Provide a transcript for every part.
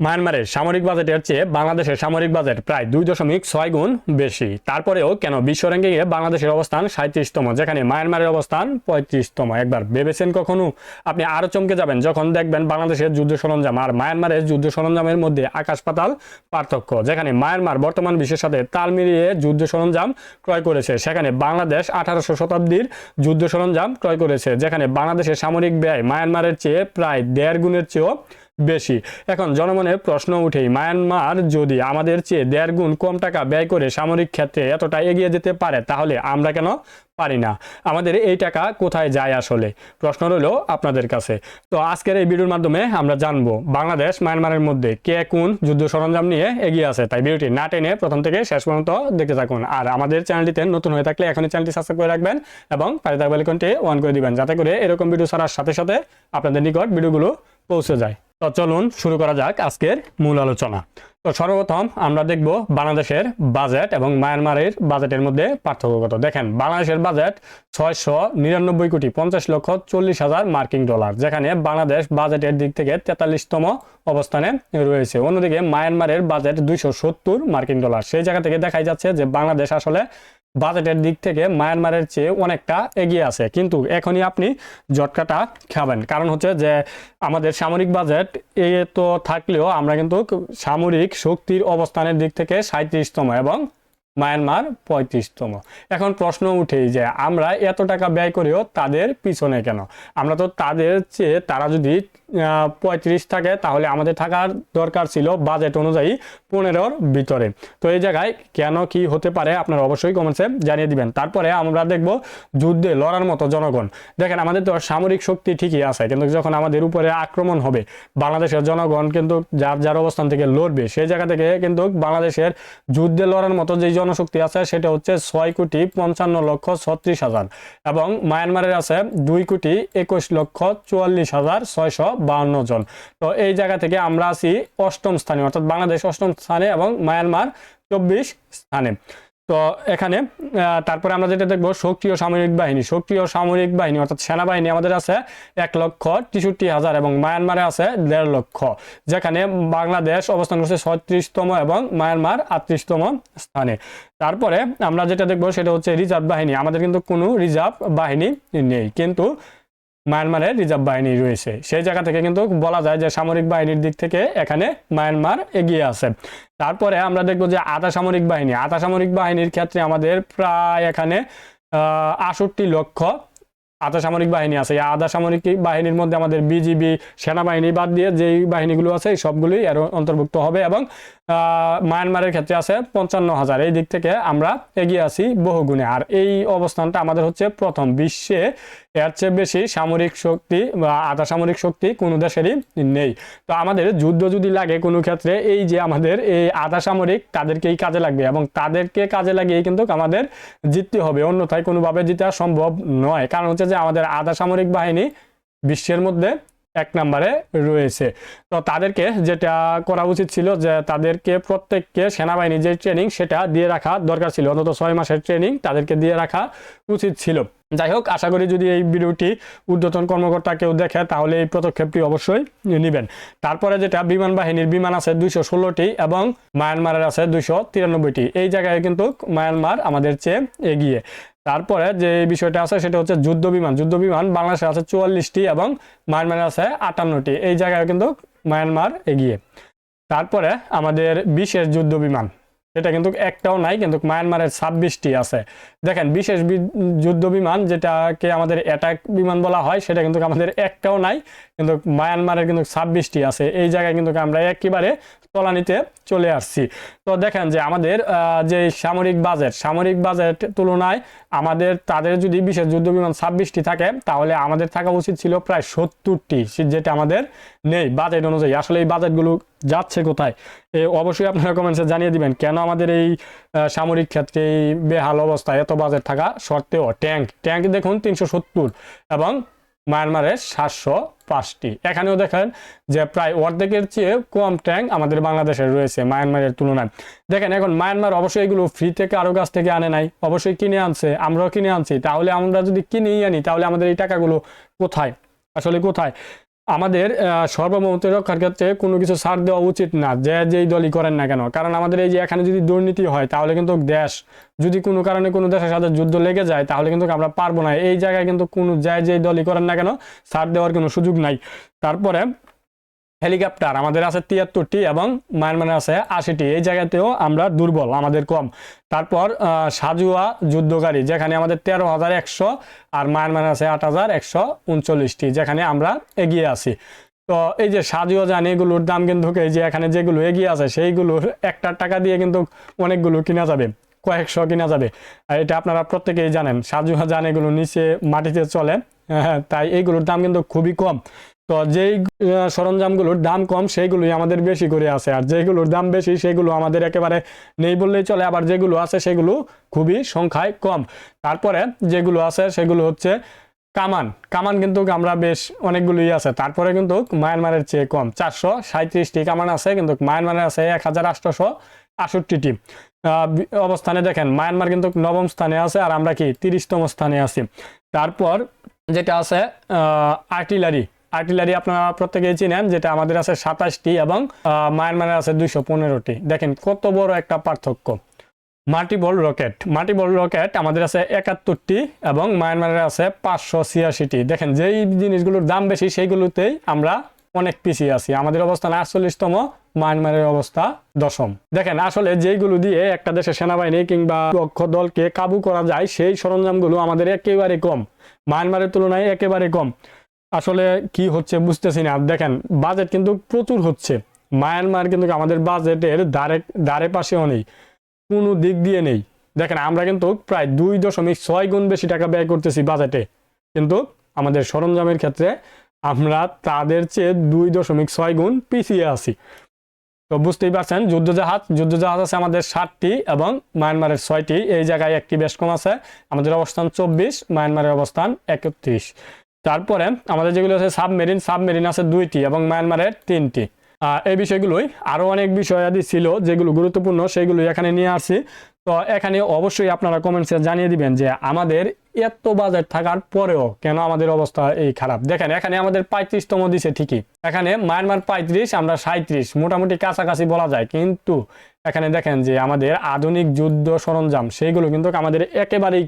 মায়ানমারের সামরিক বাজেটের চেয়ে বাংলাদেশের সামরিক বাজেট প্রায় 2.6 গুণ বেশি। তারপরেও কেন বিশ্ব র্যাঙ্কিংয়ে বাংলাদেশের অবস্থান 37তম, যেখানে মায়ানমারের অবস্থান 35তম? একবার ভেবেছেন কখনো? আপনি আরও চমকে যাবেন যখন দেখবেন বাংলাদেশের যুদ্ধ সরঞ্জাম আর মায়ানমারের যুদ্ধ সরঞ্জামের মধ্যে আকাশ পাতাল পার্থক্য। যেখানে মায়ানমার বর্তমান বিশ্বের সাথে তাল মিলিয়ে যুদ্ধ সরঞ্জাম ক্রয় করেছে, সেখানে বাংলাদেশ 1800 শতাব্দীর যুদ্ধ সরঞ্জাম ক্রয় করেছে। যেখানে বাংলাদেশের সামরিক ব্যয় মায়ানমারের চেয়ে প্রায় 1.5 গুণের চেয়েও বেশি। এখন জনমনে প্রশ্ন উঠেই, মায়ানমার যদি আমাদের চেয়ে 1.5 গুণ কম টাকা ব্যয় করে সামরিক ক্ষেত্রে এতটা এগিয়ে যেতে পারে, তাহলে আমরা কেন পারি না? আমাদের এই টাকা কোথায় যায় আসলে? প্রশ্ন রইল আপনাদের কাছে। তো আজকের এই ভিডিওর মাধ্যমে আমরা জানবো বাংলাদেশ মায়ানমারের মধ্যে কে কোন যুদ্ধ সরঞ্জাম নিয়ে এগিয়ে আছে। তাই ভিডিওটি না টেনে প্রথম থেকে শেষ পর্যন্ত দেখতে থাকুন। আর আমাদের চ্যানেলটিতে নতুন হয়ে থাকলে এখনই চ্যানেলটি সাবস্ক্রাইব করে রাখবেন এবং পাশে থাকা বেল আইকনটি অন করে দিবেন, যাতে করে এরকম ভিডিও ছাড়ার সাথে সাথে আপনাদের নিকট ভিডিওগুলো পৌঁছে যায়। তো চলুন শুরু করা যাক আজকের মূল আলোচনা। তো সর্বপ্রথম আমরা দেখব বাংলাদেশের বাজেট এবং মায়ানমারের বাজেটের মধ্যে পার্থক্য কত। দেখেন, বাংলাদেশের বাজেট 699,50,40,000 মার্কিন ডলার, যেখানে বাংলাদেশ বাজেটের দিক থেকে 43তম অবস্থানে রয়েছে। অন্যদিকে মায়ানমারের বাজেট 270 মার্কিন ডলার। সেই জায়গা থেকে দেখাই যাচ্ছে যে বাংলাদেশ আসলে বাজেটের দিক থেকে মায়ানমারের চেয়ে অনেকটা এগিয়ে আছে। কিন্তু এখনই আপনি ঝটকাটা খাবেন, কারণ হচ্ছে যে আমাদের সামরিক বাজেট এ তো থাকলেও আমরা কিন্তু সামরিক শক্তির অবস্থানের দিক থেকে 37তম এবং মায়ানমার 35তম। এখন প্রশ্ন উঠেই যে আমরা এত টাকা ব্যয় করেও তাদের পিছনে কেন? আমরা তো তাদের চেয়ে, তারা যদি 35 থাকে তাহলে আমাদের থাকার দরকার ছিল বাজেট অনুযায়ী 15-র ভিতরে। তো এই জায়গায় কেন কি হতে পারে আপনারা অবশ্যই কমেন্টসে জানিয়ে দিবেন। তারপরে আমরা দেখব যুদ্ধে লড়ার মতো জনগণ। দেখেন, আমাদের তো সামরিক শক্তি ঠিকই আছে, কিন্তু যখন আমাদের উপরে আক্রমণ হবে বাংলাদেশের জনগণ কিন্তু যার যার অবস্থান থেকে লড়বে। সেই জায়গা থেকে কিন্তু বাংলাদেশের যুদ্ধে লড়ার মতো যেই জনশক্তি আছে সেটা হচ্ছে 6,55,36,000 এবং মায়ানমারের আছে 2,21,44,652 জন। তো এই জায়গা থেকে আমরা আছি 8ম স্থানে, অর্থাৎ বাংলাদেশ 8ম স্থানে এবং মায়ানমার 24 স্থানে। তো এখানে তারপরে আমরা যেটা দেখবো সক্রিয় সামরিক বাহিনী। সক্রিয় সামরিক বাহিনী অর্থাৎ সেনাবাহিনী আমাদের আছে 1,63,000 এবং মায়ানমারে আছে 1.5 লক্ষ, যেখানে বাংলাদেশ অবস্থান করছে 36তম এবং মায়ানমার 38তম স্থানে। তারপরে আমরা যেটা দেখবো সেটা হচ্ছে রিজার্ভ বাহিনী। আমাদের কিন্তু কোনো রিজার্ভ বাহিনী নেই, কিন্তু মায়ানমারের রিজার্ভ বাহিনী রয়েছে। সেই জায়গা থেকে কিন্তু বলা যায় যে সামরিক বাহিনীর দিক থেকে এখানে মায়ানমার এগিয়ে আছে। তারপরে আমরা দেখবো যে আধা সামরিক বাহিনী। আধা সামরিক বাহিনীর ক্ষেত্রে আমাদের প্রায় এখানে 68 লক্ষ আধা সামরিক বাহিনী আছে। এই আধা সামরিক বাহিনীর মধ্যে আমাদের বিজিবি সেনাবাহিনী বাদ দিয়ে যেই বাহিনীগুলো আছে সবগুলোই এর অন্তর্ভুক্ত হবে এবং মায়ানমারের ক্ষেত্রে আছে 55,000। এই দিক থেকে আমরা এগিয়ে আছি বহুগুণে। আর এই অবস্থানটা আমাদের হচ্ছে প্রথম। বিশ্বে এর চেয়ে বেশি সামরিক শক্তি বা আধা সামরিক শক্তি কোনো দেশেরই নেই। তো আমাদের যুদ্ধ যদি লাগে কোনো ক্ষেত্রে, এই যে আমাদের এই আধা সামরিক তাদেরকেই কাজে লাগবে এবং তাদেরকে কাজে লাগিয়েই কিন্তু আমাদের জিততে হবে, অন্যথায় কোনোভাবে জিতা সম্ভব নয়। কারণ হচ্ছে যে আমাদের আধা সামরিক বাহিনী বিশ্বের মধ্যে 1 নম্বরে রয়েছে। তো তাদেরকে যেটা করা উচিত ছিল যে তাদেরকে প্রত্যেককে সেনাবাহিনী যে ট্রেনিং সেটা দিয়ে রাখা দরকার ছিল, অন্তত 6 মাসের ট্রেনিং তাদেরকে দিয়ে রাখা উচিত ছিল। যাই হোক, আশা করি যদি এই ভিডিওটি ঊর্ধ্বতন কর্মকর্তা কেউ দেখে তাহলে এই পদক্ষেপটি অবশ্যই নেবেন। তারপরে যেটা বিমান বাহিনীর, বিমান আছে 216টি এবং মায়ানমারের আছে 293টি। এই জায়গায় কিন্তু মায়ানমার আমাদের চেয়ে এগিয়ে। তারপরে যে বিষয়টা আছে সেটা হচ্ছে যুদ্ধ বিমান। যুদ্ধ বিমান বাংলাদেশে আছে 44টি এবং মায়ানমারে আছে 58টি। এই জায়গায় কিন্তু মায়ানমার এগিয়ে। তারপরে আমাদের বিশেষ যুদ্ধ বিমান, এটা কিন্তু একটাও নাই, কিন্তু মায়ানমারের 26টি আছে। দেখেন, বিশেষ যুদ্ধ বিমান যেটাকে আমাদের অ্যাটাক বিমান বলা হয় সেটা কিন্তু আমাদের একটাও নাই, কিন্তু মায়ানমারের কিন্তু 26টি আছে। এই জায়গায় কিন্তু আমরা একেবারে তলানিতে চলে আসছি। তো দেখেন যে আমাদের যে সামরিক বাজেট তুলনায় আমাদের তাদের যদি বিশেষ যুদ্ধ বিমান 26টি থাকে তাহলে আমাদের থাকা উচিত ছিল প্রায় 70টি, যেটা আমাদের নেই বাজেট অনুযায়ী। আসলে এই বাজেটগুলো যাচ্ছে কোথায় অবশ্যই আপনারা কমেন্টসে জানিয়ে দিবেন। কেন আমাদের এই সামরিক ক্ষেত্রে এই বেহাল অবস্থায় এত বাজেট থাকা সত্ত্বেও? ট্যাঙ্ক দেখুন 370 এবং মায়ানমারের 705টি। এখানেও দেখেন যে প্রায় অর্ধেকের চেয়ে কম ট্যাঙ্ক আমাদের বাংলাদেশে রয়েছে মায়ানমারের তুলনায়। দেখেন, এখন মায়ানমার অবশ্যই এগুলো ফ্রি থেকে আরো কাছ থেকে আনে নাই, অবশ্যই কিনে আনছে, আমরাও কিনে আনছি। তাহলে আমরা যদি কিনেই আনি তাহলে আমাদের এই টাকাগুলো কোথায়, আসলে কোথায়? আমাদের সর্বভৌমত্ব রক্ষার ক্ষেত্রে কোনো কিছু ছাড় দেওয়া উচিত না, যে যেই দলই করেন না কেন। কারণ আমাদের এই যে এখানে যদি দুর্নীতি হয় তাহলে কিন্তু দেশ, যদি কোনো কারণে কোনো দেশের সাথে যুদ্ধ লেগে যায় তাহলে কিন্তু আমরা পারবো না। এই জায়গায় কিন্তু কোনো যেই দলই করেন না কেন ছাড় দেওয়ার কোনো সুযোগ নাই। তারপরে হেলিকপ্টার আমাদের আছে 73টি এবং মায়ানমারে আছে 80টি। এই জায়গাতেও আমরা দুর্বল, আমাদের কম। তারপর সাজুয়া যুদ্ধগাড়ি যেখানে আমাদের 13,100 আর মায়ানমারে আছে 8,139টি, যেখানে আমরা এগিয়ে আছি। তো এই যে সাজুয়া যান এগুলোর দাম কিন্তু এই যে এখানে যেগুলো এগিয়ে আছে সেইগুলোর একটা টাকা দিয়ে কিন্তু অনেকগুলো কিনা যাবে, কয়েকশো কিনা যাবে। আর এটা আপনারা প্রত্যেকেই জানেন, সাজুয়া যান এগুলো নিচে মাটিতে চলে, তাই এইগুলোর দাম কিন্তু খুবই কম। তো যেই সরঞ্জামগুলোর দাম কম সেইগুলোই আমাদের বেশি করে আছে, আর যেগুলোর দাম বেশি সেগুলো আমাদের একেবারে নেই বললেই চলে, আবার যেগুলো আছে সেগুলো খুবই সংখ্যায় কম। তারপরে যেগুলো আছে সেগুলো হচ্ছে কামান কিন্তু আমরা বেশ অনেকগুলোই আছে, তারপরে কিন্তু মায়ানমারের চেয়ে কম। 437টি কামান আছে, কিন্তু মায়ানমারে আছে 1,868টি। অবস্থানে দেখেন মায়ানমার কিন্তু 9ম স্থানে আছে আর আমরা কি 30তম স্থানে আছি। তারপর যেটা আছে আর্টিলারি আপনারা প্রত্যেকেই চিনেন, যেটা আমাদের আছে 27টি এবং মায়ানমারে আছে 215টি। দেখেন কত বড় একটা পার্থক্য। মাল্টিবল রকেট আমাদের আছে 71টি এবং মায়ানমারে আছে 586টি। দেখেন যেই জিনিসগুলোর দাম বেশি সেইগুলোতেই আমরা অনেক পিছিয়ে আছি। আমাদের অবস্থান 48তম, মায়ানমারের অবস্থা 10ম। দেখেন আসলে যেইগুলো দিয়ে একটা দেশের সেনাবাহিনী কিংবা পক্ষ দলকে কাবু করা যায় সেই সরঞ্জামগুলো আমাদের একেবারে কম, মায়ানমারের তুলনায় একেবারে কম। আসলে কি হচ্ছে বুঝতেছি না। দেখেন বাজেট কিন্তু প্রচুর হচ্ছে, মায়ানমার কিন্তু আমাদের বাজেটের ধারে পাশেও নেই, কোনো দিক দিয়ে নেই। দেখেন আমরা কিন্তু প্রায় 2.6 গুণ বেশি টাকা ব্যয় করতেছি বাজেটে, কিন্তু আমাদের সরঞ্জামের ক্ষেত্রে আমরা তাদের চেয়ে 2.6 গুণ পিছিয়ে আছি। তো বুঝতেই পারছেন, যুদ্ধজাহাজ আছে আমাদের 60টি এবং মায়ানমারের 6টি। এই জায়গায় একটি বেশ কম আছে, আমাদের অবস্থান 24, মায়ানমারের অবস্থান 31। তারপরে আমাদের যেগুলো আছে সাবমেরিন আছে 2টি এবং মায়ানমারের 3টি। এই বিষয়গুলোই আরো অনেক বিষয়াদি ছিল যেগুলো গুরুত্বপূর্ণ, সেগুলো এখানে নিয়ে আসছি। তো এখানে অবশ্যই আপনারা কমেন্টসে জানিয়ে দিবেন যে আমাদের এত বাজেট থাকার পরেও কেন আমাদের অবস্থা এই খারাপ। দেখেন এখানে আমাদের 35তম দিছে ঠিকই, এখানে মায়ানমার 35, আমরা 37, মোটামুটি কাছাকাছি বলা যায়। কিন্তু এখানে দেখেন যে আমাদের আধুনিক যুদ্ধ সরঞ্জাম সেইগুলো কিন্তু আমাদের একেবারেই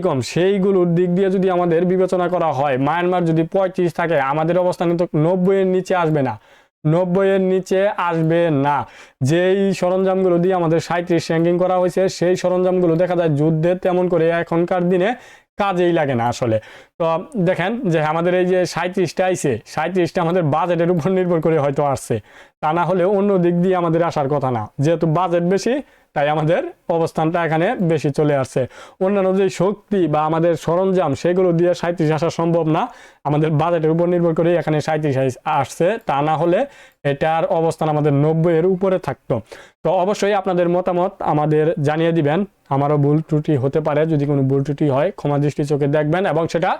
কম। সেইগুলোর দিক দিয়ে যদি আমাদের বিবেচনা করা হয়, মায়ানমার যদি 35 থাকে আমাদের অবস্থান কিন্তু 90-এর নিচে আসবে না, 90-এর নিচে আসবে না। যেই সরঞ্জামগুলো দিয়ে আমাদের 37 র্যাঙ্কিং করা হয়েছে সেই সরঞ্জামগুলো দেখা যায় যুদ্ধে তেমন করে এখনকার দিনে কাজেই লাগে না আসলে। তো দেখেন যে আমাদের এই যে 37টা আইছে, 37টা আমাদের বাজেটের উপর নির্ভর করে হয়তো আসছে, তা না হলে অন্য দিক দিয়ে আমাদের আসার কথা না। যেহেতু বাজেট বেশি তাই আমাদের অবস্থানটা এখানে বেশি চলে আসছে। অন্যান্য যে শক্তি বা আমাদের সরঞ্জাম সেগুলো দিয়ে 37 আসা সম্ভব না, আমাদের বাজেটের উপর নির্ভর করে এখানে 37 আসছে, তা না হলে এটার অবস্থান আমাদের 90-এর উপরে থাকতো। তো অবশ্যই আপনাদের মতামত আমাদের জানিয়ে দিবেন, আমারও ভুল ত্রুটি হতে পারে, যদি কোনো ভুল ত্রুটি হয় ক্ষমা দৃষ্টি চোখে দেখবেন এবং সেটা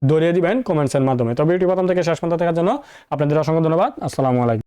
ধরিয়ে দিবেন কমেন্টসের মাধ্যমে। তো ভিডিওটি প্রথম থেকে শেষ পর্যন্ত দেখার জন্য আপনাদের অসংখ্য ধন্যবাদ। আসসালামু আলাইকুম।